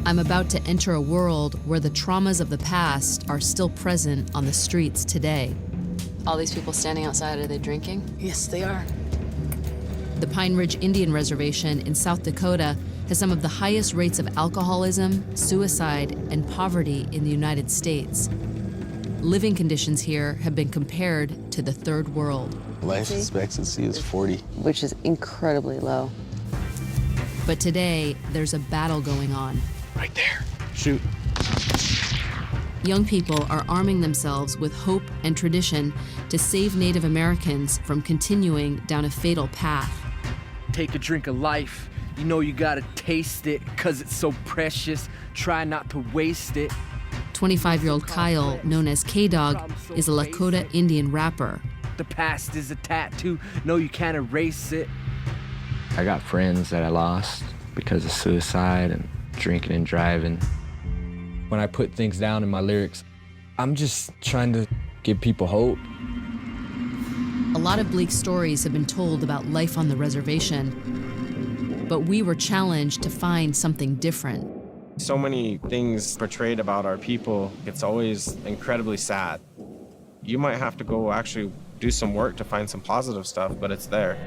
I'm about to enter a world where the traumas of the past are still present on the streets today. All these people standing outside, are they drinking? Yes, they are. The Pine Ridge Indian Reservation in South Dakota has some of the highest rates of alcoholism, suicide, and poverty in the United States. Living conditions here have been compared to the third world. Life expectancy is 40. Which is incredibly low. But today, there's a battle going on. Right there. Shoot. Young people are arming themselves with hope and tradition to save Native Americans from continuing down a fatal path. Take a drink of life. You know you gotta taste it, 'cause it's so precious. Try not to waste it. 25-year-old Kyle, known as K-Dog, is a Lakota Indian rapper. The past is a tattoo. No, you can't erase it. I got friends that I lost because of suicide and drinking and driving. When I put things down in my lyrics, I'm just trying to give people hope. A lot of bleak stories have been told about life on the reservation, but we were challenged to find something different. So many things portrayed about our people, it's always incredibly sad. You might have to go actually do some work to find some positive stuff, but it's there.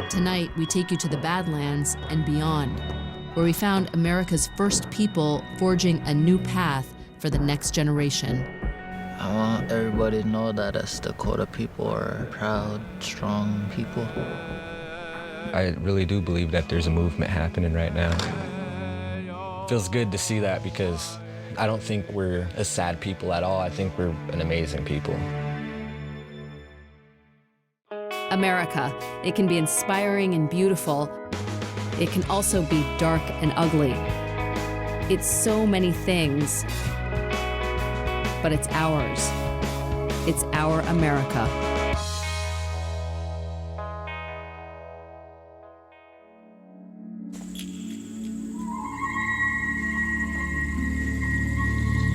Tonight, we take you to the Badlands and beyond, where we found America's first people forging a new path for the next generation. I want everybody to know that us Dakota people are proud, strong people. I really do believe that there's a movement happening right now. It feels good to see that because I don't think we're a sad people at all. I think we're an amazing people. America, it can be inspiring and beautiful. It can also be dark and ugly. It's so many things, but it's ours. It's our America.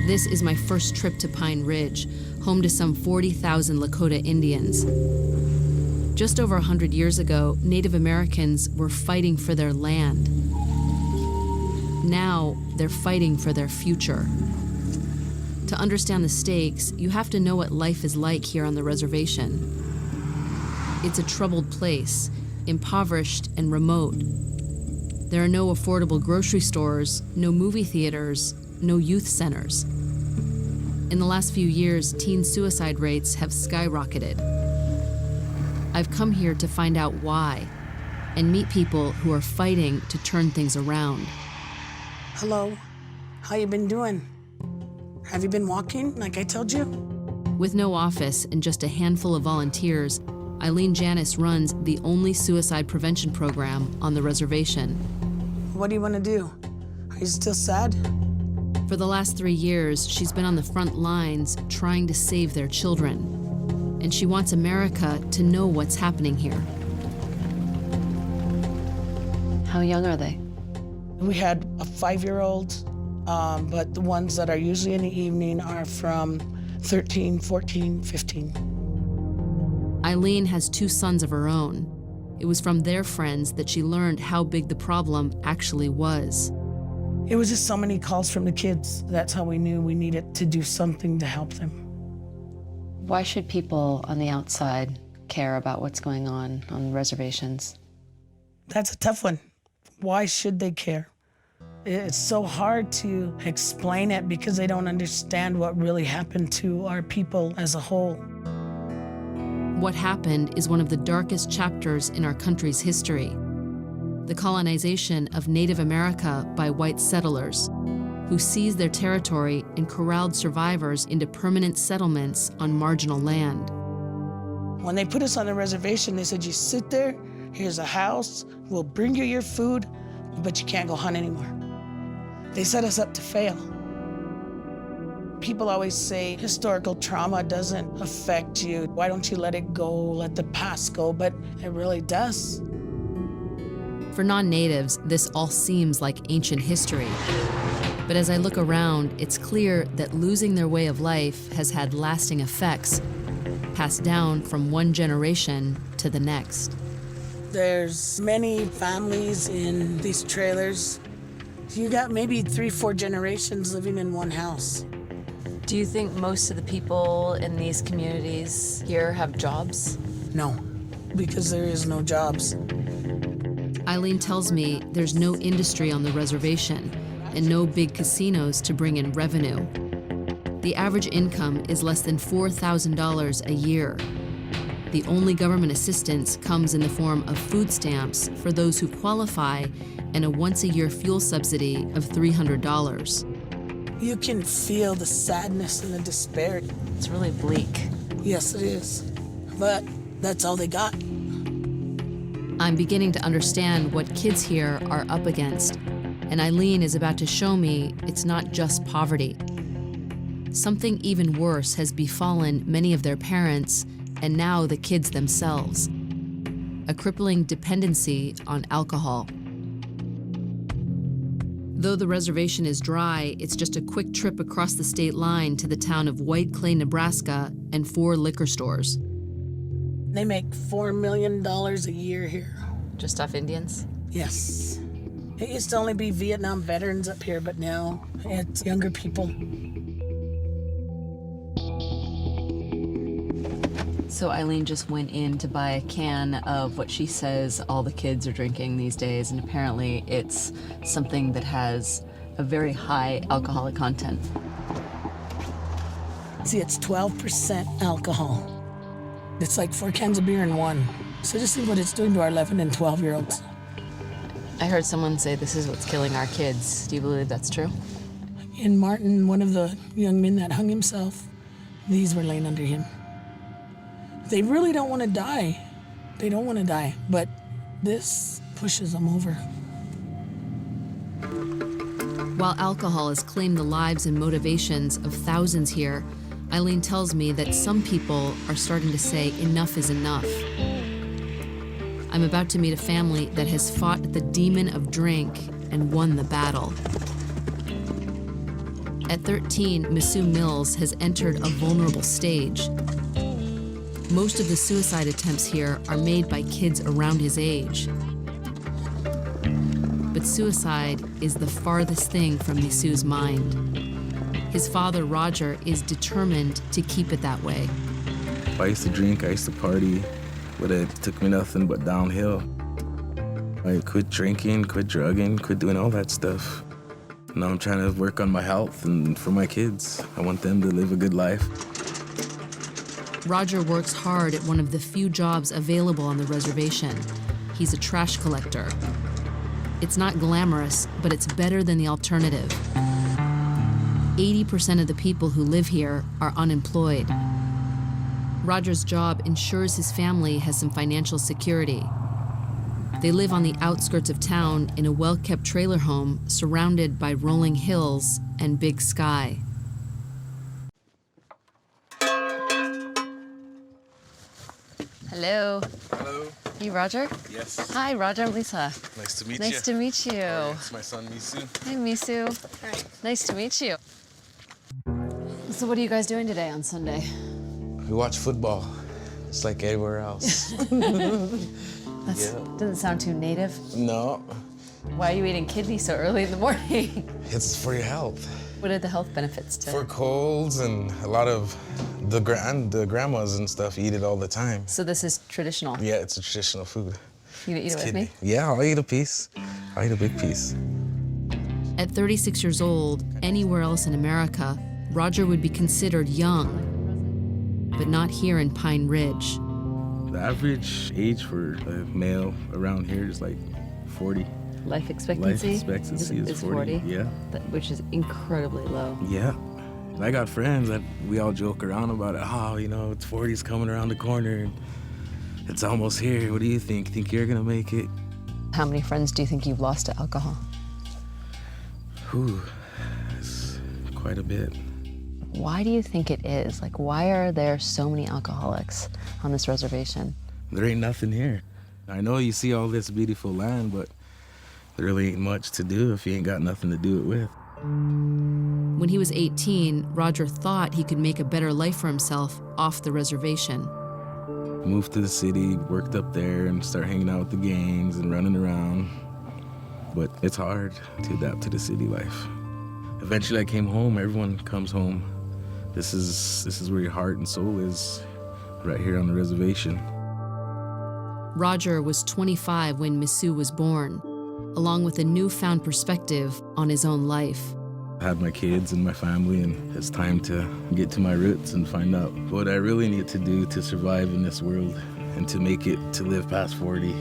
This is my first trip to Pine Ridge, home to some 40,000 Lakota Indians. Just over 100 years ago, Native Americans were fighting for their land. Now, they're fighting for their future. To understand the stakes, you have to know what life is like here on the reservation. It's a troubled place, impoverished and remote. There are no affordable grocery stores, no movie theaters, no youth centers. In the last few years, teen suicide rates have skyrocketed. I've come here to find out why and meet people who are fighting to turn things around. Hello, how you been doing? Have you been walking like I told you? With no office and just a handful of volunteers, Eileen Janis runs the only suicide prevention program on the reservation. What do you want to do? Are you still sad? For the last 3 years, she's been on the front lines trying to save their children. And she wants America to know what's happening here. How young are they? We had a 5-year-old, but the ones that are usually in the evening are from 13, 14, 15. Eileen has 2 sons of her own. It was from their friends that she learned how big the problem actually was. It was just so many calls from the kids. That's how we knew we needed to do something to help them. Why should people on the outside care about what's going on the reservations? That's a tough one. Why should they care? It's so hard to explain it because they don't understand what really happened to our people as a whole. What happened is one of the darkest chapters in our country's history. The colonization of Native America by white settlers, who seized their territory and corralled survivors into permanent settlements on marginal land. When they put us on the reservation, they said, you sit there, here's a house, we'll bring you your food, but you can't go hunt anymore. They set us up to fail. People always say historical trauma doesn't affect you. Why don't you let it go, let the past go? But it really does. For non-natives, this all seems like ancient history. But as I look around, it's clear that losing their way of life has had lasting effects, passed down from one generation to the next. There's many families in these trailers. You got maybe 3-4 generations living in one house. Do you think most of the people in these communities here have jobs? No, because there is no jobs. Eileen tells me there's no industry on the reservation and no big casinos to bring in revenue. The average income is less than $4,000 a year. The only government assistance comes in the form of food stamps for those who qualify and a once-a-year fuel subsidy of $300. You can feel the sadness and the despair. It's really bleak. Yes, it is. But that's all they got. I'm beginning to understand what kids here are up against, and Eileen is about to show me it's not just poverty. Something even worse has befallen many of their parents and now the kids themselves. A crippling dependency on alcohol. Though the reservation is dry, it's just a quick trip across the state line to the town of White Clay, Nebraska, and 4 liquor stores. They make $4 million a year here. Just off Indians? Yes. It used to only be Vietnam veterans up here, but now it's younger people. So Eileen just went in to buy a can of what she says all the kids are drinking these days, and apparently it's something that has a very high alcoholic content. See, it's 12% alcohol. It's like 4 cans of beer in one. So just see what it's doing to our 11 and 12-year-olds. I heard someone say this is what's killing our kids. Do you believe that's true? In Martin, one of the young men that hung himself, these were laying under him. They really don't want to die. They don't want to die, but this pushes them over. While alcohol has claimed the lives and motivations of thousands here, Eileen tells me that some people are starting to say enough is enough. I'm about to meet a family that has fought the demon of drink and won the battle. At 13, Masu Mills has entered a vulnerable stage. Most of the suicide attempts here are made by kids around his age. But suicide is the farthest thing from Misu's mind. His father, Roger, is determined to keep it that way. I used to drink, I used to party, but it took me nothing but downhill. I quit drinking, quit drugging, quit doing all that stuff. Now I'm trying to work on my health and for my kids. I want them to live a good life. Roger works hard at one of the few jobs available on the reservation. He's a trash collector. It's not glamorous, but it's better than the alternative. 80% of the people who live here are unemployed. Roger's job ensures his family has some financial security. They live on the outskirts of town in a well-kept trailer home surrounded by rolling hills and big sky. Hello. Hello. You Roger? Yes. Hi, Roger. I'm Lisa. Nice to meet you. Nice to meet you. It's my son, Misu. Hi, Misu. Hi. Nice to meet you. So what are you guys doing today on Sunday? We watch football. It's like everywhere else. Doesn't sound too native. No, Why are you eating kidney so early in the morning? it's for your health. What are the health benefits to For colds, and a lot of the grandmas and stuff eat it all the time. So this is traditional. Yeah, it's a traditional food. You gonna eat it with me? Yeah, I'll eat a piece. I'll eat a big piece. At 36 years old, anywhere else in America, Roger would be considered young, but not here in Pine Ridge. The average age for a male around here is like 40. Life expectancy? Life expectancy is 40. Yeah. Which is incredibly low. Yeah. And I got friends that we all joke around about it. Oh, you know, it's 40's coming around the corner. And it's almost here. What do you think? Think you're gonna make it? How many friends do you think you've lost to alcohol? Whew, it's quite a bit. Why do you think it is? Like, why are there so many alcoholics on this reservation? There ain't nothing here. I know you see all this beautiful land, but there really ain't much to do if you ain't got nothing to do it with. When he was 18, Roger thought he could make a better life for himself off the reservation. Moved to the city, worked up there, and started hanging out with the gangs and running around. But it's hard to adapt to the city life. Eventually I came home. Everyone comes home. This is where your heart and soul is, right here on the reservation. Roger was 25 when Misu was born, along with a newfound perspective on his own life. I had my kids and my family, and it's time to get to my roots and find out what I really need to do to survive in this world and to make it to live past 40.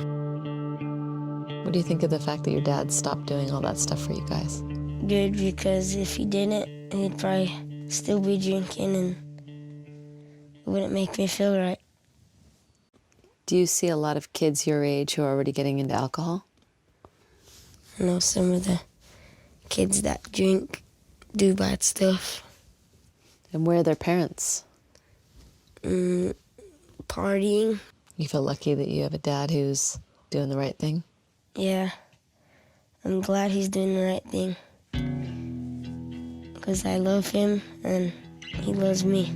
What do you think of the fact that your dad stopped doing all that stuff for you guys? Good, because if he didn't, he'd probably still be drinking and it wouldn't make me feel right. Do you see a lot of kids your age who are already getting into alcohol? I know some of the kids that drink do bad stuff. And where are their parents? Partying. You feel lucky that you have a dad who's doing the right thing? Yeah. I'm glad he's doing the right thing. Because I love him and he loves me.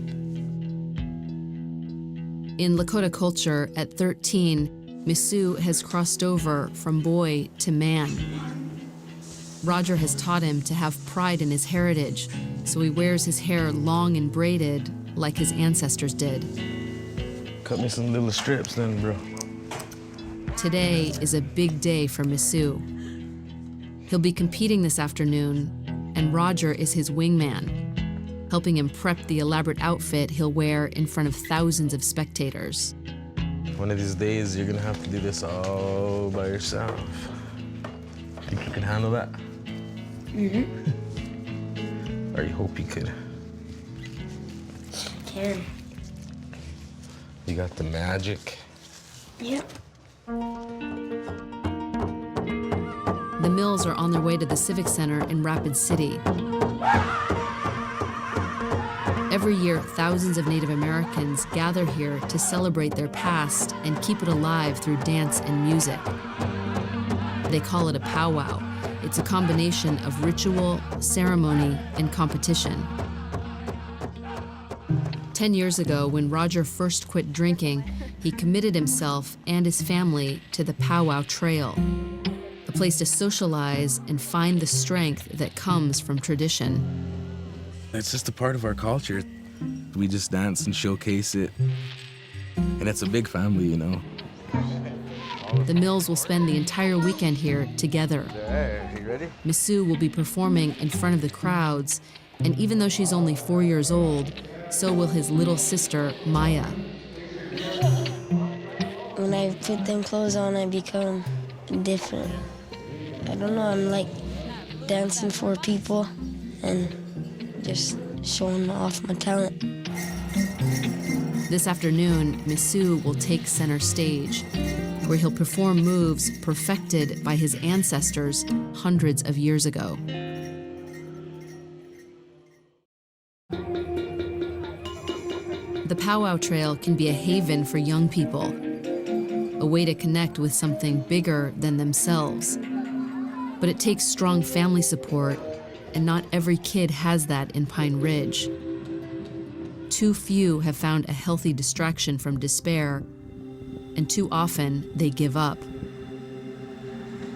In Lakota culture, at 13, Misu has crossed over from boy to man. Roger has taught him to have pride in his heritage, so he wears his hair long and braided like his ancestors did. Cut me some little strips then, bro. Today is a big day for Misu. He'll be competing this afternoon, and Roger is his wingman, helping him prep the elaborate outfit he'll wear in front of thousands of spectators. One of these days, you're gonna have to do this all by yourself. Think you can handle that? Or you hope you could? Can. You got the magic. Yep. The Mills are on their way to the Civic Center in Rapid City. Every year, thousands of Native Americans gather here to celebrate their past and keep it alive through dance and music. They call it a powwow. It's a combination of ritual, ceremony, and competition. 10 years ago, when Roger first quit drinking, he committed himself and his family to the Powwow Trail, a place to socialize and find the strength that comes from tradition. It's just a part of our culture. We just dance and showcase it. And it's a big family, you know. The Mills will spend the entire weekend here together. Hey, you ready? Misu will be performing in front of the crowds, and even though she's only 4 years old, so will his little sister, Maya. When I put them clothes on, I become different. I don't know, I'm like dancing for people and just showing off my talent. This afternoon, Misu will take center stage, where he'll perform moves perfected by his ancestors hundreds of years ago. The Powwow Trail can be a haven for young people, a way to connect with something bigger than themselves. But it takes strong family support, and not every kid has that in Pine Ridge. Too few have found a healthy distraction from despair, and too often they give up.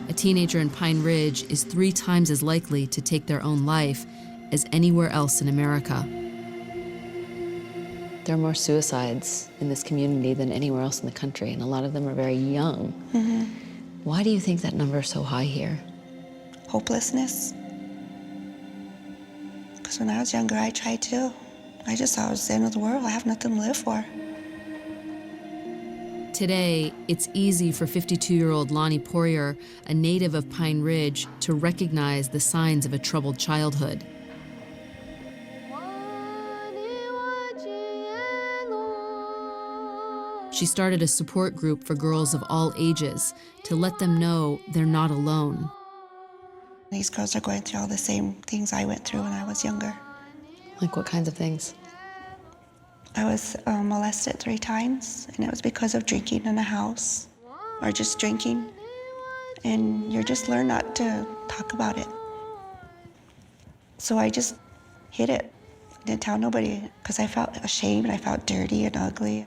A teenager in Pine Ridge is 3 times as likely to take their own life as anywhere else in America. There are more suicides in this community than anywhere else in the country, and a lot of them are very young. Why do you think that number is so high here? Hopelessness. Because when I was younger, I tried too. I just thought it was the end of the world. I have nothing to live for. Today, it's easy for 52-year-old Lonnie Poirier, a native of Pine Ridge, to recognize the signs of a troubled childhood. She started a support group for girls of all ages to let them know they're not alone. These girls are going through all the same things I went through when I was younger. Like what kinds of things? I was molested 3 times, and it was because of drinking in the house, or just drinking. And you just learn not to talk about it. So I just hid it. I didn't tell nobody, because I felt ashamed, I felt dirty and ugly.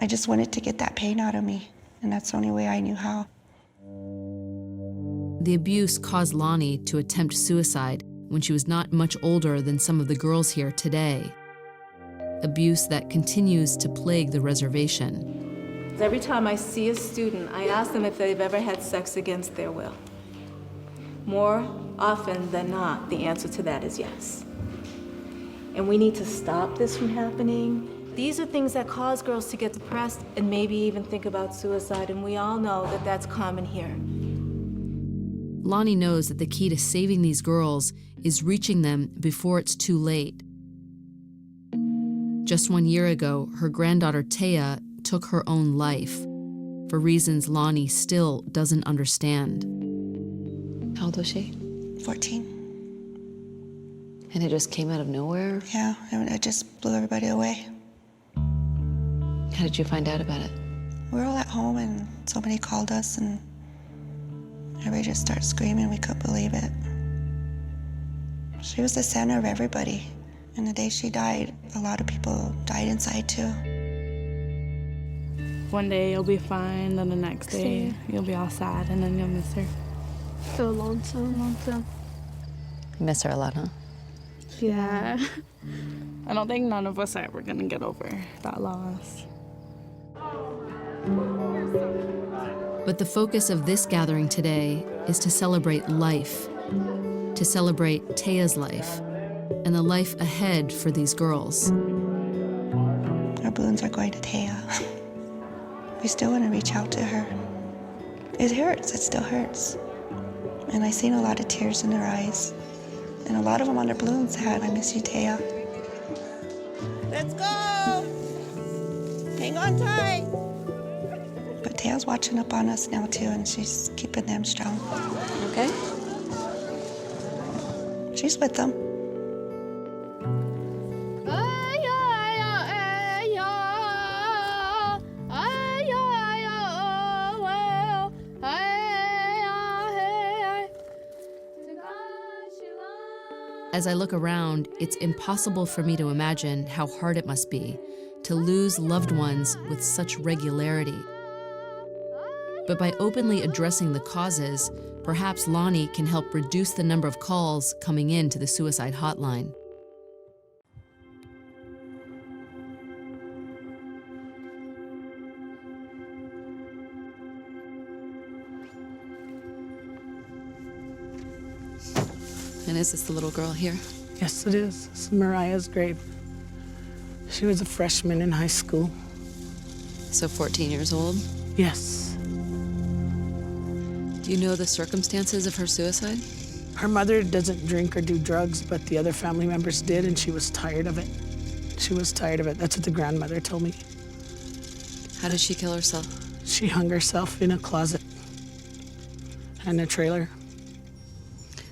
I just wanted to get that pain out of me, and that's the only way I knew how. The abuse caused Lonnie to attempt suicide when she was not much older than some of the girls here today. Abuse that continues to plague the reservation. Every time I see a student, I ask them if they've ever had sex against their will. More often than not, the answer to that is yes. And we need to stop this from happening. These are things that cause girls to get depressed and maybe even think about suicide, and we all know that that's common here. Lonnie knows that the key to saving these girls is reaching them before it's too late. Just 1 year ago, her granddaughter Taya took her own life for reasons Lonnie still doesn't understand. How old was she? 14. And it just came out of nowhere? Yeah, and it just blew everybody away. How did you find out about it? We were all at home and somebody called us and everybody just started screaming. We couldn't believe it. She was the center of everybody. And the day she died, a lot of people died inside too. One day you'll be fine, then the next day you'll be all sad, and then you'll miss her. So lonesome. You miss her a lot, huh? Yeah. I don't think none of us are ever gonna get over that loss. But the focus of this gathering today is to celebrate life, to celebrate Taya's life, and the life ahead for these girls. Our balloons are going to Taya. We still want to reach out to her. It hurts, it still hurts. And I seen a lot of tears in her eyes. And a lot of them on their balloons had, I miss you, Taya. Let's go! Hang on tight! But Taya's watching up on us now too, and she's keeping them strong. Okay. She's with them. As I look around, it's impossible for me to imagine how hard it must be to lose loved ones with such regularity. But by openly addressing the causes, perhaps Lonnie can help reduce the number of calls coming in to the suicide hotline. And is this the little girl here? Yes, it is. It's Mariah's grave. She was a freshman in high school. So 14 years old? Yes. Do you know the circumstances of her suicide? Her mother doesn't drink or do drugs, but the other family members did, and she was tired of it. She was tired of it. That's what the grandmother told me. How did she kill herself? She hung herself in a closet and a trailer.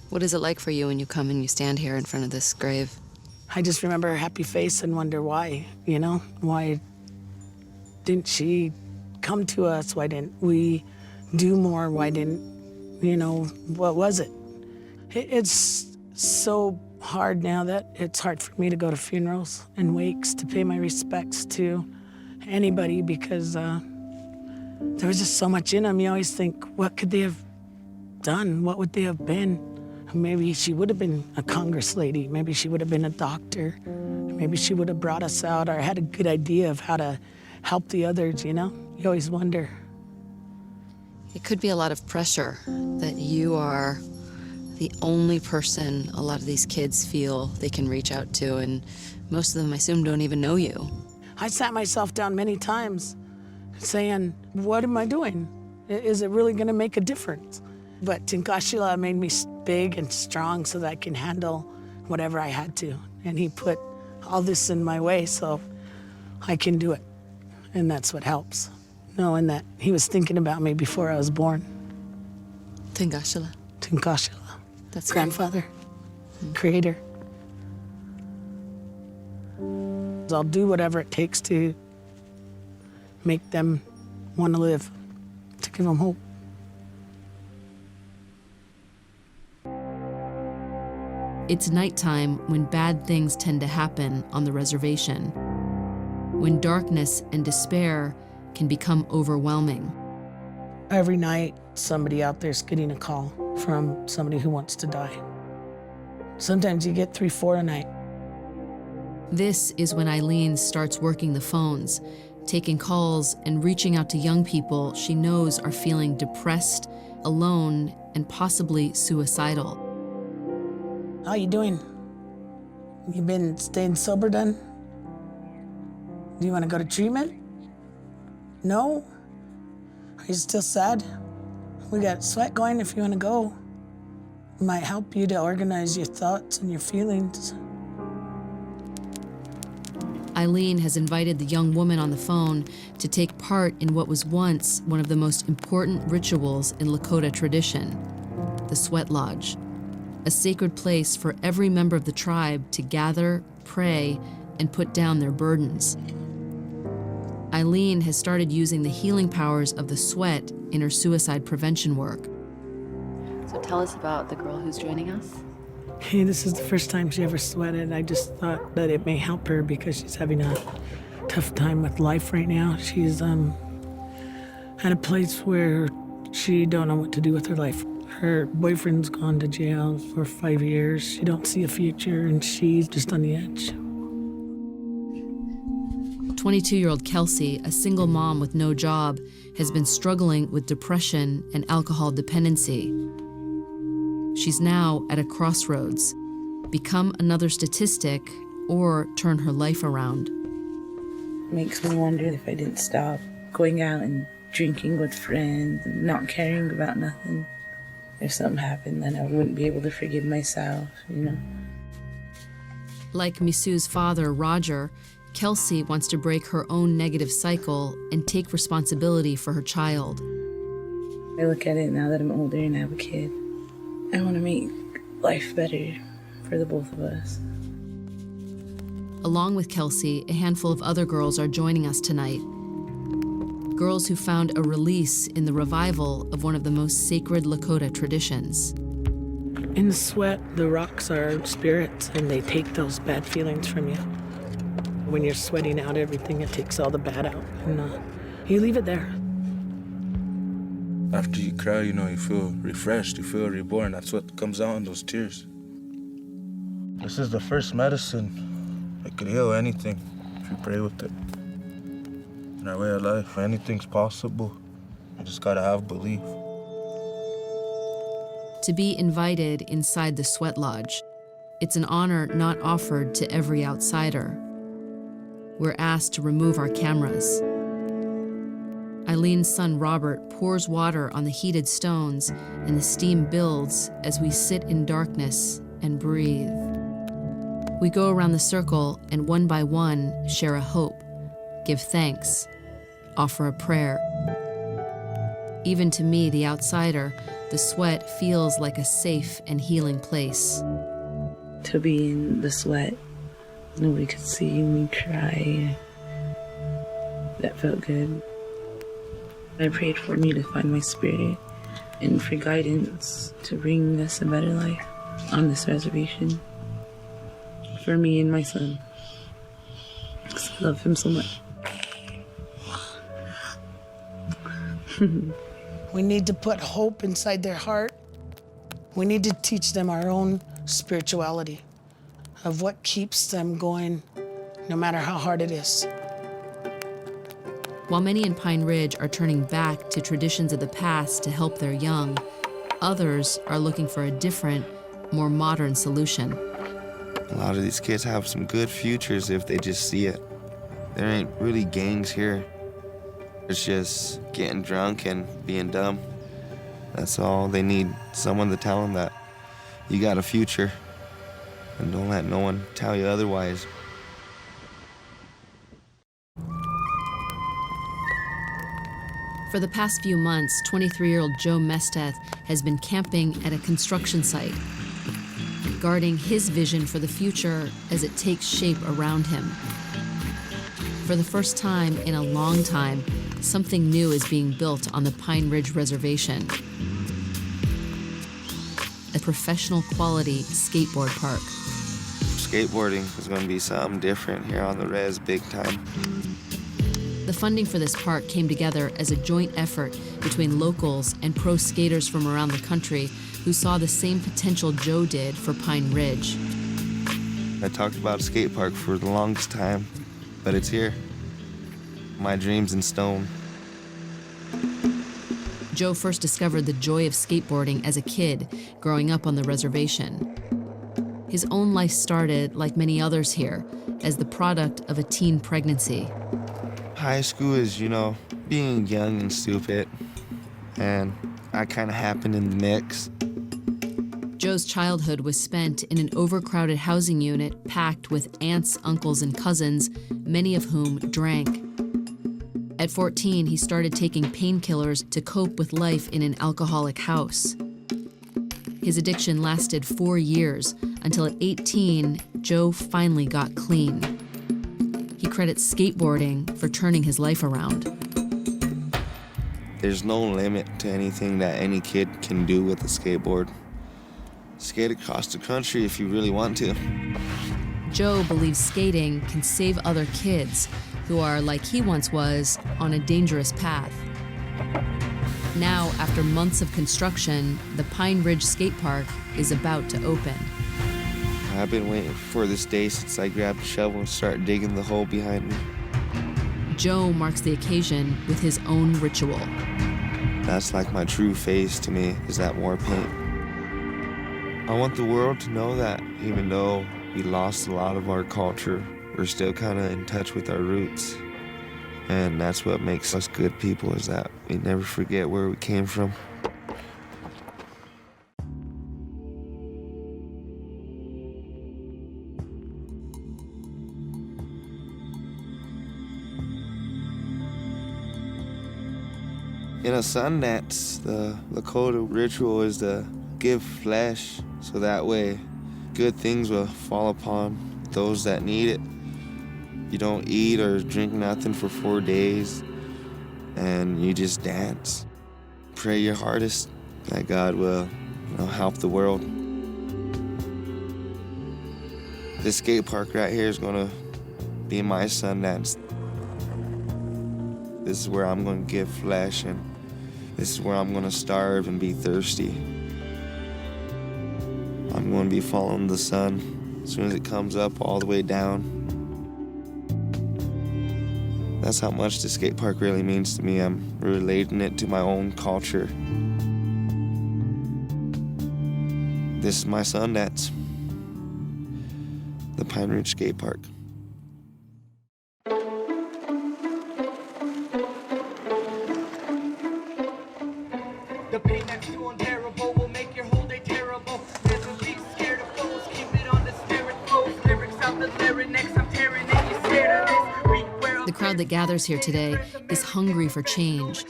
What is it like for you when you come and you stand here in front of this grave? I just remember her happy face and wonder why, you know? Why didn't she come to us? Why didn't we do more? Why didn't, you know, what was it? It's so hard now that it's hard for me to go to funerals and wakes to pay my respects to anybody because there was just so much in them. You always think, what could they have done? What would they have been? Maybe she would have been a Congress lady. Maybe she would have been a doctor. Maybe she would have brought us out or had a good idea of how to help the others, you know? You always wonder. It could be a lot of pressure that you are the only person a lot of these kids feel they can reach out to, and most of them, I assume, don't even know you. I sat myself down many times saying, what am I doing? Is it really gonna make a difference? But Tinkashila made me big and strong so that I can handle whatever I had to. And he put all this in my way so I can do it. And that's what helps, knowing that he was thinking about me before I was born. Tinkashila. Tinkashila. That's grandfather, creator. I'll do whatever it takes to make them want to live, to give them hope. It's nighttime when bad things tend to happen on the reservation. when darkness and despair can become overwhelming. Every night, somebody out there's getting a call from somebody who wants to die. Sometimes you get 3, 4 a night. This is when Eileen starts working the phones, taking calls and reaching out to young people she knows are feeling depressed, alone, and possibly suicidal. How you doing? You been staying sober done? Do you want to go to treatment? No? Are you still sad? We got sweat going if you want to go. It might help you to organize your thoughts and your feelings. Eileen has invited the young woman on the phone to take part in what was once one of the most important rituals in Lakota tradition, the Sweat Lodge, a sacred place for every member of the tribe to gather, pray, and put down their burdens. Eileen has started using the healing powers of the sweat in her suicide prevention work. So tell us about the girl who's joining us. Hey, this is the first time she ever sweated. I just thought that it may help her because she's having a tough time with life right now. She's at a place where she don't know what to do with her life. Her boyfriend's gone to jail for 5 years. She don't see a future, and she's just on the edge. 22-year-old Kelsey, a single mom with no job, has been struggling with depression and alcohol dependency. She's now at a crossroads: become another statistic or turn her life around. Makes me wonder if I didn't stop going out and drinking with friends and not caring about nothing. If something happened, then I wouldn't be able to forgive myself, you know. Like Misu's father, Roger, Kelsey wants to break her own negative cycle and take responsibility for her child. I look at it now that I'm older and I have a kid. I want to make life better for the both of us. Along with Kelsey, a handful of other girls are joining us tonight. Girls who found a release in the revival of one of the most sacred Lakota traditions. In the sweat, the rocks are spirits, and they take those bad feelings from you. When you're sweating out everything, it takes all the bad out, and you leave it there. After you cry, you know, you feel refreshed, you feel reborn. That's what comes out in those tears. This is the first medicine. It could heal anything if you pray with it. In our way of life, anything's possible. You just gotta have belief. To be invited inside the Sweat Lodge, it's an honor not offered to every outsider. We're asked to remove our cameras. Eileen's son Robert pours water on the heated stones, and the steam builds as we sit in darkness and breathe. We go around the circle and one by one share a hope, give thanks, offer a prayer. Even to me, the outsider, the sweat feels like a safe and healing place. To be in the sweat, nobody could see me cry. That felt good. I prayed for me to find my spirit and for guidance to bring us a better life on this reservation. For me and my son. 'Cause I love him so much. We need to put hope inside their heart. We need to teach them our own spirituality of what keeps them going, no matter how hard it is. While many in Pine Ridge are turning back to traditions of the past to help their young, others are looking for a different, more modern solution. A lot of these kids have some good futures if they just see it. There ain't really gangs here. It's just getting drunk and being dumb. That's all they need. Someone to tell them that you got a future. And don't let no one tell you otherwise. For the past few months, 23-year-old Joe Mesteth has been camping at a construction site, guarding his vision for the future as it takes shape around him. For the first time in a long time, something new is being built on the Pine Ridge Reservation. A professional quality skateboard park. skateboarding is going to be something different here on the res, big time. The funding for this park came together as a joint effort between locals and pro skaters from around the country who saw the same potential Joe did for Pine Ridge. I talked about a skate park for the longest time, but it's here. My dream's in stone. Joe first discovered the joy of skateboarding as a kid, growing up on the reservation. His own life started, like many others here, as the product of a teen pregnancy. High school is, being young and stupid, and I kind of happened in the mix. Joe's childhood was spent in an overcrowded housing unit packed with aunts, uncles, and cousins, many of whom drank. At 14, he started taking painkillers to cope with life in an alcoholic house. His addiction lasted 4 years, until at 18, Joe finally got clean. He credits skateboarding for turning his life around. There's no limit to anything that any kid can do with a skateboard. Skate across the country if you really want to. Joe believes skating can save other kids who are, like he once was, on a dangerous path. Now, after months of construction, the Pine Ridge Skate Park is about to open. I've been waiting for this day since I grabbed a shovel and started digging the hole behind me. Joe marks the occasion with his own ritual. That's like my true face to me, is that war paint. I want the world to know that even though we lost a lot of our culture, we're still kind of in touch with our roots. And that's what makes us good people, is that we never forget where we came from. In a Sundance, the Lakota ritual is to give flesh, so that way good things will fall upon those that need it. You don't eat or drink nothing for 4 days, and you just dance. Pray your hardest that God will, help the world. This skate park right here is gonna be my Sundance. This is where I'm gonna give flesh, and this is where I'm gonna starve and be thirsty. I'm gonna be following the sun as soon as it comes up all the way down. That's how much the skate park really means to me. I'm relating it to my own culture. This is my Sundance, the Pine Ridge Skate Park. The pain that's too unbearable will make your whole day terrible. Never be scared of foes, keep it on the spirit flows. Lyrics out the larynx, I'm tearing it, you scared of this. The crowd that gathers here today is hungry for change.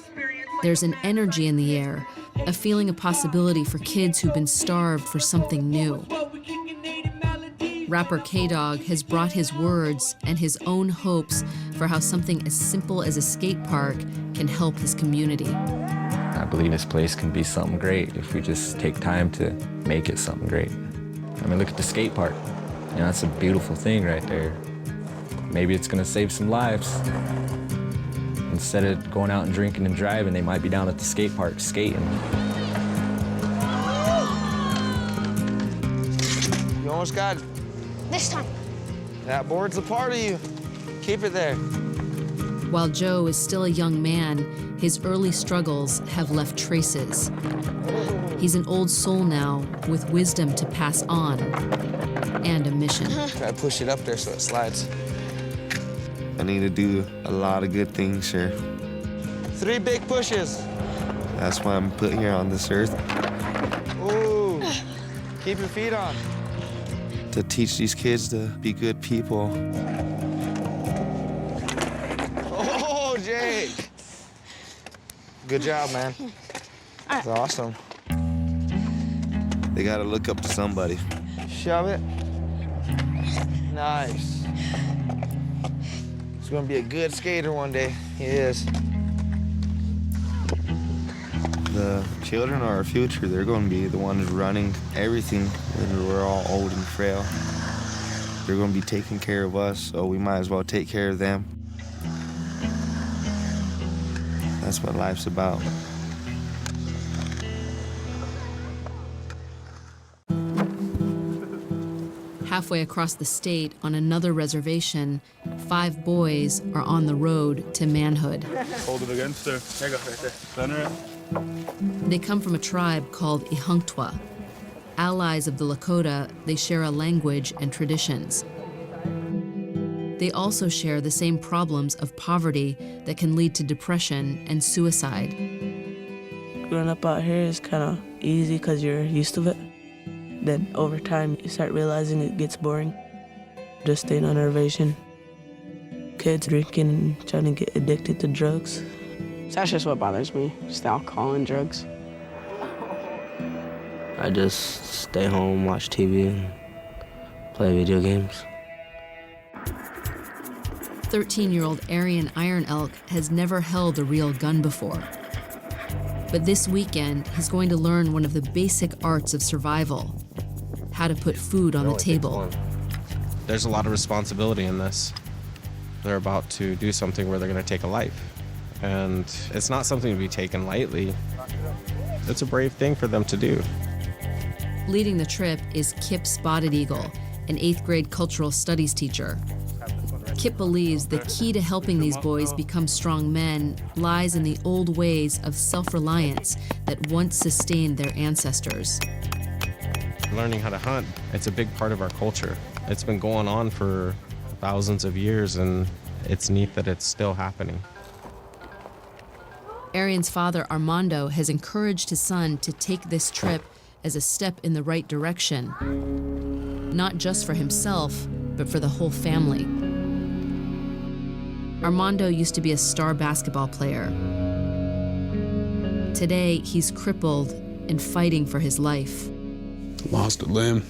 There's an energy in the air, a feeling of possibility for kids who've been starved for something new. Rapper K-Dog has brought his words and his own hopes for how something as simple as a skate park can help his community. I believe this place can be something great if we just take time to make it something great. I mean, look at the skate park. That's a beautiful thing right there. Maybe it's gonna save some lives. Instead of going out and drinking and driving, they might be down at the skate park skating. You almost got it. This time. That board's a part of you. Keep it there. While Joe is still a young man, his early struggles have left traces. He's an old soul now with wisdom to pass on and a mission. Try to push it up there so it slides. I need to do a lot of good things here. 3 big pushes. That's why I'm put here on this earth. Ooh, keep your feet on. To teach these kids to be good people. Oh, Jake. Good job, man. That's awesome. They gotta look up to somebody. Shove it. Nice. He's gonna be a good skater one day. He is. The children are our future. They're gonna be the ones running everything when we're all old and frail. They're gonna be taking care of us, so we might as well take care of them. That's what life's about. Halfway across the state, on another reservation, 5 boys are on the road to manhood. Hold it against her. There you go, right there. Center it. They come from a tribe called Ihuntwa. Allies of the Lakota, they share a language and traditions. They also share the same problems of poverty that can lead to depression and suicide. Growing up out here is kind of easy because you're used to it. Then over time, you start realizing it gets boring. Just staying on a reservation. Kids drinking and trying to get addicted to drugs. So that's just what bothers me, just the alcohol and drugs. I just stay home, watch TV, and play video games. 13-year-old Aryan Iron Elk has never held a real gun before. But this weekend, he's going to learn one of the basic arts of survival, how to put food on the table. There's a lot of responsibility in this. They're about to do something where they're going to take a life. And it's not something to be taken lightly. It's a brave thing for them to do. Leading the trip is Kip Spotted Eagle, an 8th grade cultural studies teacher. Kip believes the key to helping these boys become strong men lies in the old ways of self-reliance that once sustained their ancestors. Learning how to hunt, it's a big part of our culture. It's been going on for thousands of years, and it's neat that it's still happening. Arian's father, Armando, has encouraged his son to take this trip as a step in the right direction, not just for himself, but for the whole family. Armando used to be a star basketball player. Today, he's crippled and fighting for his life. Lost a limb.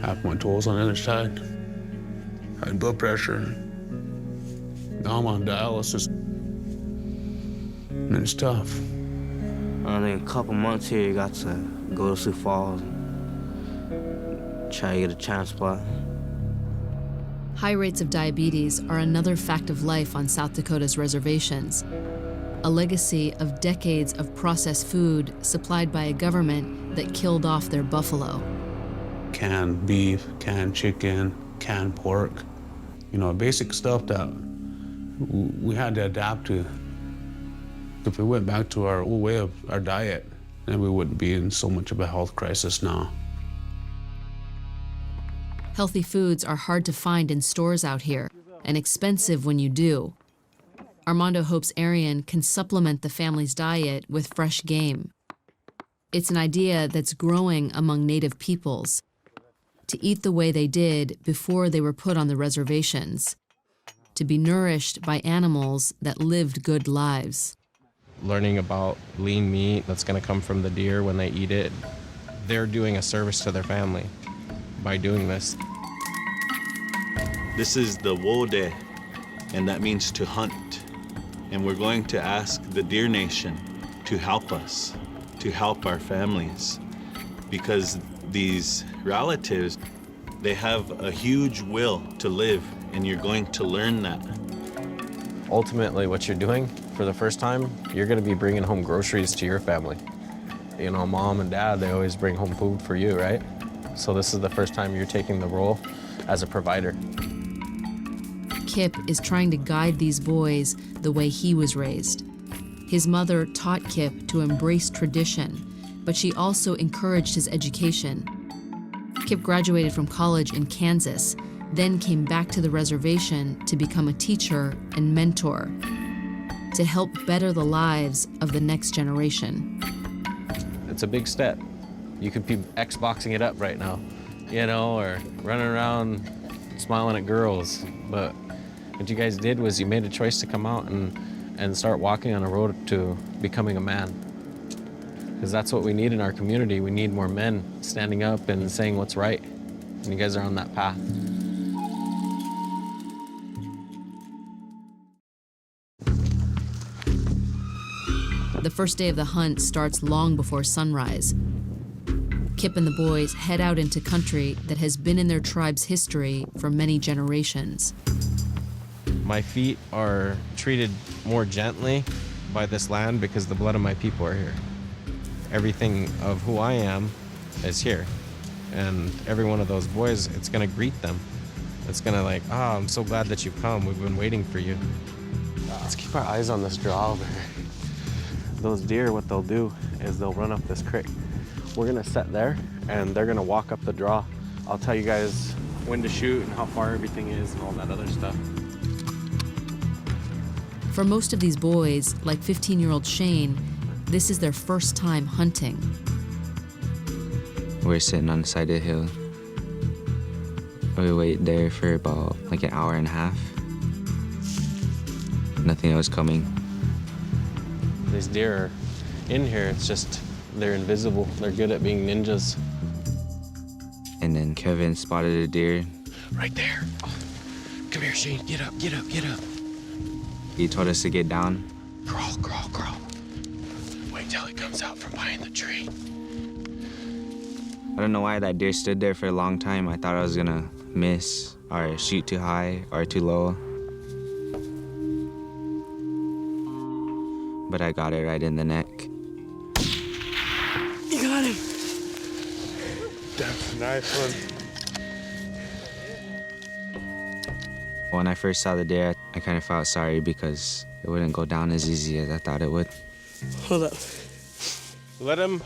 Half my toes on the other side. High blood pressure. Now I'm on dialysis. And it's tough. Only a couple months here, you got to go to Sioux Falls, try to get a transplant. High rates of diabetes are another fact of life on South Dakota's reservations, a legacy of decades of processed food supplied by a government that killed off their buffalo. Canned beef, canned chicken, canned pork. You know, basic stuff that we had to adapt to. If we went back to our old way of our diet, then we wouldn't be in so much of a health crisis now. Healthy foods are hard to find in stores out here, and expensive when you do. Armando hopes Arian can supplement the family's diet with fresh game. It's an idea that's growing among Native peoples, to eat the way they did before they were put on the reservations, to be nourished by animals that lived good lives. Learning about lean meat that's going to come from the deer when they eat it, they're doing a service to their family by doing this. This is the Wode, and that means to hunt. And we're going to ask the Deer Nation to help us, to help our families, because these relatives, they have a huge will to live, and you're going to learn that. Ultimately, what you're doing for the first time, you're going to be bringing home groceries to your family. You know, mom and dad, they always bring home food for you, right? So this is the first time you're taking the role as a provider. Kip is trying to guide these boys the way he was raised. His mother taught Kip to embrace tradition, but she also encouraged his education. Kip graduated from college in Kansas, then came back to the reservation to become a teacher and mentor, to help better the lives of the next generation. It's a big step. You could be Xboxing it up right now, you know, or running around smiling at girls. But what you guys did was you made a choice to come out and start walking on a road to becoming a man. Because that's what we need in our community. We need more men standing up and saying what's right. And you guys are on that path. The first day of the hunt starts long before sunrise. Kip and the boys head out into country that has been in their tribe's history for many generations. My feet are treated more gently by this land because the blood of my people are here. Everything of who I am is here. And every one of those boys, it's gonna greet them. It's gonna like, oh, I'm so glad that you've come. We've been waiting for you. Let's keep our eyes on this draw over here. Those deer, what they'll do is they'll run up this creek. We're gonna set there and they're gonna walk up the draw. I'll tell you guys when to shoot and how far everything is and all that other stuff. For most of these boys, like 15-year-old Shane, this is their first time hunting. We're sitting on the side of the hill. We wait there for about like an hour and a half. Nothing else coming. These deer are in here, it's just, they're invisible. They're good at being ninjas. And then Kevin spotted a deer. Right there. Oh, come here, Shane, get up, get up, get up. He told us to get down. Crawl, crawl, crawl. Wait till it comes out from behind the tree. I don't know why that deer stood there for a long time. I thought I was gonna miss or shoot too high or too low. But I got it right in the neck. You got him. That's a nice one. When I first saw the deer, I kind of felt sorry because it wouldn't go down as easy as I thought it would. Hold up. Let him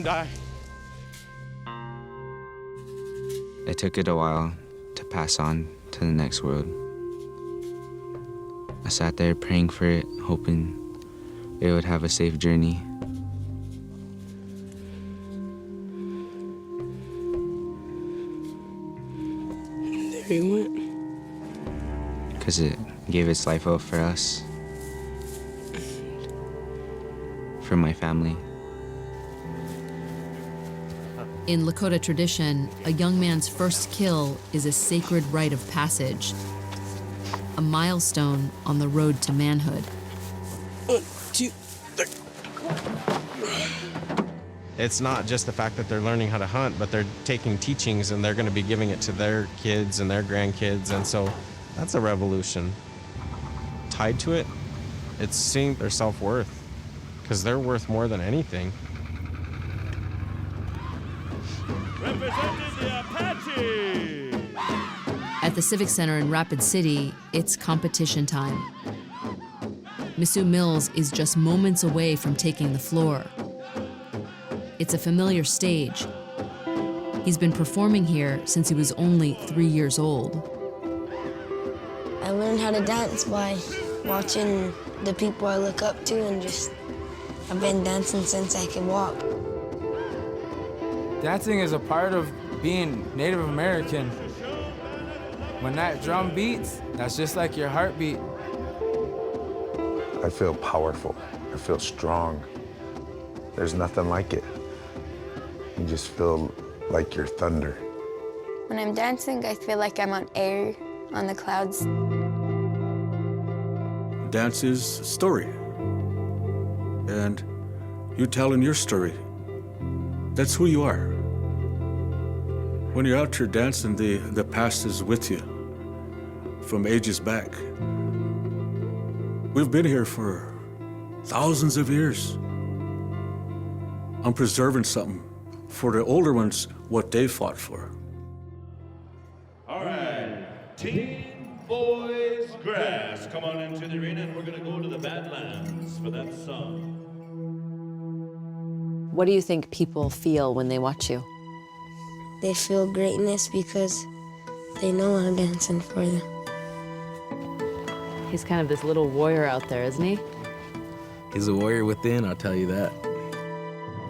die. It took it a while to pass on to the next world. I sat there praying for it, hoping it would have a safe journey. There he went. Because it gave its life up for us, for my family. In Lakota tradition, a young man's first kill is a sacred rite of passage, a milestone on the road to manhood. 1, 2, 3. It's not just the fact that they're learning how to hunt, but they're taking teachings and they're going to be giving it to their kids and their grandkids. And so that's a revolution. Tied to it, it's seeing their self-worth, because they're worth more than anything. Representing the Apache! At the Civic Center in Rapid City, it's competition time. Mizzou Mills is just moments away from taking the floor. It's a familiar stage. He's been performing here since he was only 3 years old. I learned how to dance by watching the people I look up to, and I've been dancing since I could walk. Dancing is a part of being Native American. When that drum beats, that's just like your heartbeat. I feel powerful. I feel strong. There's nothing like it. You just feel like you're thunder. When I'm dancing, I feel like I'm on air, on the clouds. Dance is story. And you're telling your story. That's who you are. When you're out here dancing, the past is with you from ages back. We've been here for thousands of years. I'm preserving something for the older ones, what they fought for. All right, Teen Boys Grass, come on into the arena and we're gonna go to the Badlands for that song. What do you think people feel when they watch you? They feel greatness because they know I'm dancing for them. He's kind of this little warrior out there, isn't he? He's a warrior within, I'll tell you that.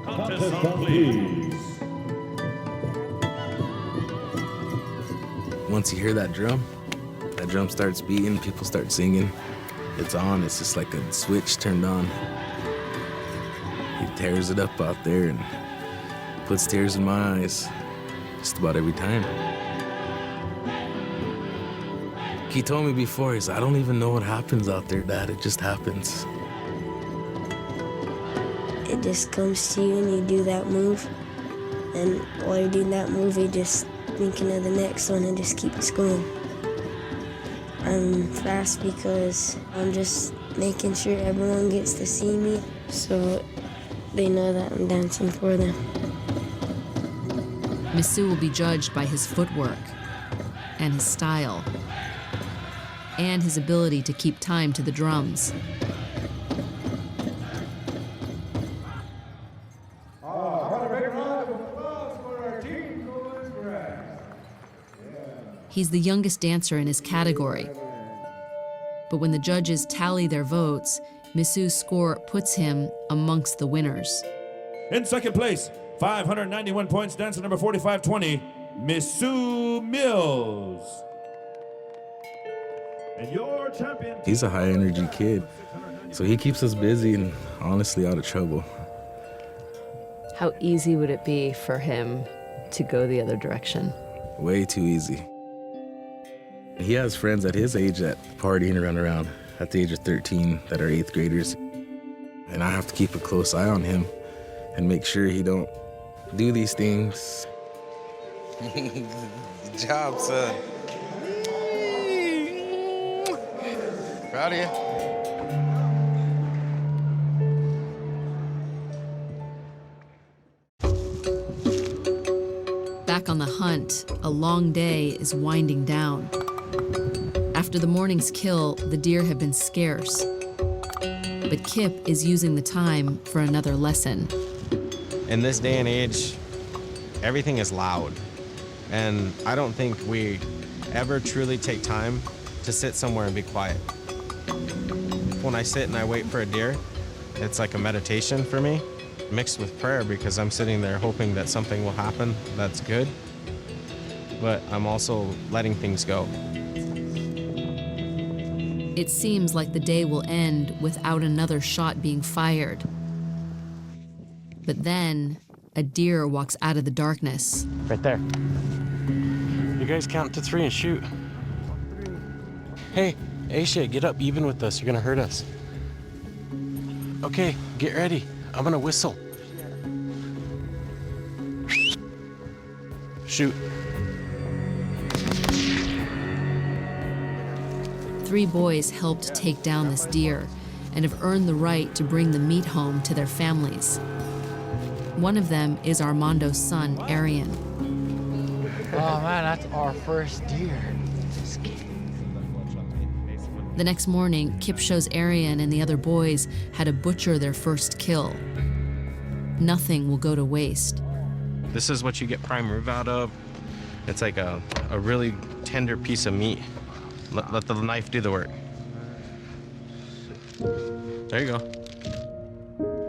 Contest song, please. Once you hear that drum starts beating, people start singing. It's on, it's just like a switch turned on. He tears it up out there and puts tears in my eyes just about every time. He told me before, he said, I don't even know what happens out there, Dad, it just happens. It just comes to you and you do that move, And while you're doing that movie, just thinking of the next one and just keeps going. I'm fast because I'm just making sure everyone gets to see me so they know that I'm dancing for them. Missu will be judged by his footwork and his style and his ability to keep time to the drums. He's the youngest dancer in his category. But when the judges tally their votes, Missu's score puts him amongst the winners. In second place, 591 points, dancer number 4520, Missu Mills. And your champion. He's a high energy kid, so he keeps us busy and honestly out of trouble. How easy would it be for him to go the other direction? Way too easy. He has friends at his age that party and run around at the age of 13 that are 8th graders. And I have to keep a close eye on him and make sure he don't do these things. Good job, son. Proud of you. Back on the hunt, a long day is winding down. After the morning's kill, the deer have been scarce. But Kip is using the time for another lesson. In this day and age, everything is loud. And I don't think we ever truly take time to sit somewhere and be quiet. When I sit and I wait for a deer, it's like a meditation for me, mixed with prayer, because I'm sitting there hoping that something will happen that's good, but I'm also letting things go. It seems like the day will end without another shot being fired. But then, a deer walks out of the darkness. Right there. You guys count to 3 and shoot. Hey, Aisha, get up even with us. You're gonna hurt us. Okay, get ready. I'm gonna whistle. Shoot. 3 boys helped take down this deer and have earned the right to bring the meat home to their families. One of them is Armando's son, Arian. Oh man, that's our first deer. The next morning, Kip shows Arian and the other boys how to butcher their first kill. Nothing will go to waste. This is what you get prime rib out of. It's like a really tender piece of meat. Let the knife do the work. There you go.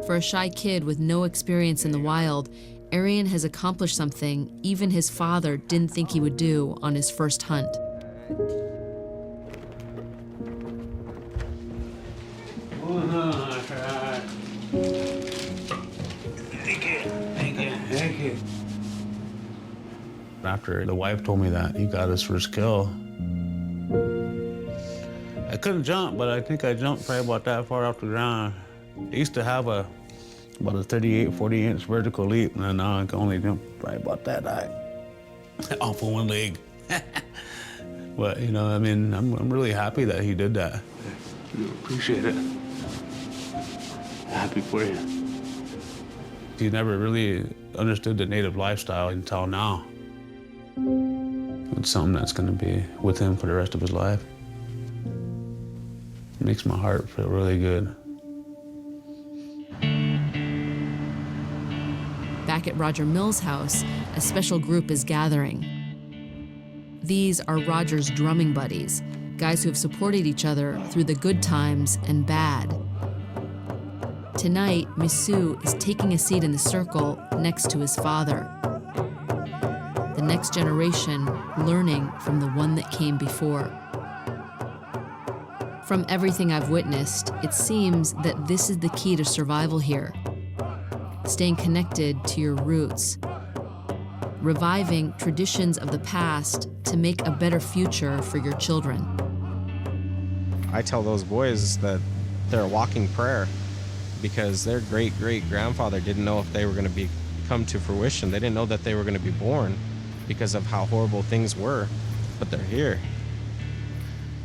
For a shy kid with no experience in the wild, Arian has accomplished something even his father didn't think he would do on his first hunt. Thank you. After the wife told me that he got his first kill, I couldn't jump, but I think I jumped probably about that far off the ground. I used to have about a 38, 40-inch vertical leap, and now I can only jump probably about that high off of one leg. But, you know, I mean, I'm really happy that he did that. I appreciate it. Happy for you. He never really understood the native lifestyle until now. It's something that's going to be with him for the rest of his life. It makes my heart feel really good. Back at Roger Mills' house, a special group is gathering. These are Roger's drumming buddies, guys who have supported each other through the good times and bad. Tonight, Missu is taking a seat in the circle next to his father. The next generation learning from the one that came before. From everything I've witnessed, it seems that this is the key to survival here. Staying connected to your roots. Reviving traditions of the past to make a better future for your children. I tell those boys that they're a walking prayer because their great-great-grandfather didn't know if they were going to become come to fruition. They didn't know that they were going to be born because of how horrible things were, but they're here.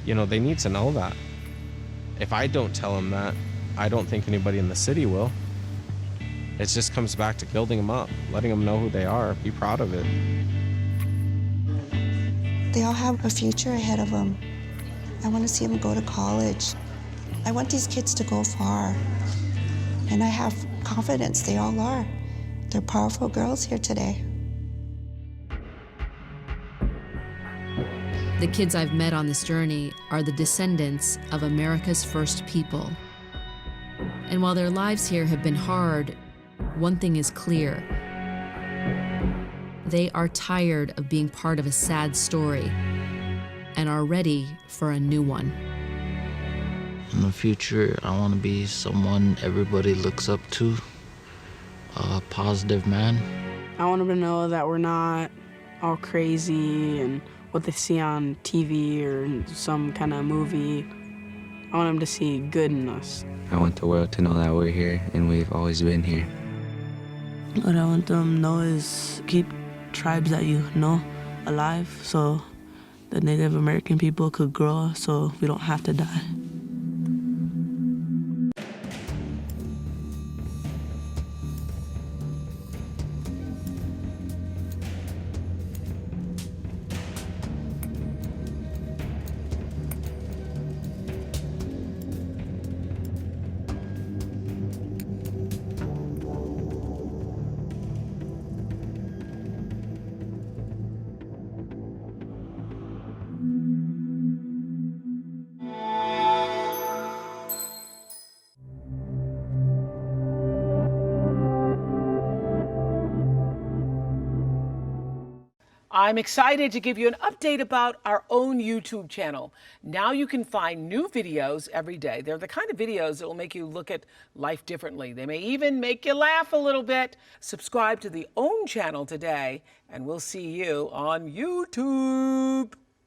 You know, they need to know that. If I don't tell them that, I don't think anybody in the city will. It just comes back to building them up, letting them know who they are, be proud of it. They all have a future ahead of them. I want to see them go to college. I want these kids to go far. And I have confidence they all are. They're powerful girls here today. The kids I've met on this journey are the descendants of America's first people. And while their lives here have been hard, one thing is clear. They are tired of being part of a sad story and are ready for a new one. In the future, I want to be someone everybody looks up to, a positive man. I want them to know that we're not all crazy and what they see on TV or in some kind of movie. I want them to see good in us. I want the world to know that we're here and we've always been here. What I want them to know is keep tribes that you know alive so the Native American people could grow so we don't have to die. I'm excited to give you an update about our own YouTube channel. Now you can find new videos every day. They're the kind of videos that will make you look at life differently. They may even make you laugh a little bit. Subscribe to the OWN channel today, and we'll see you on YouTube.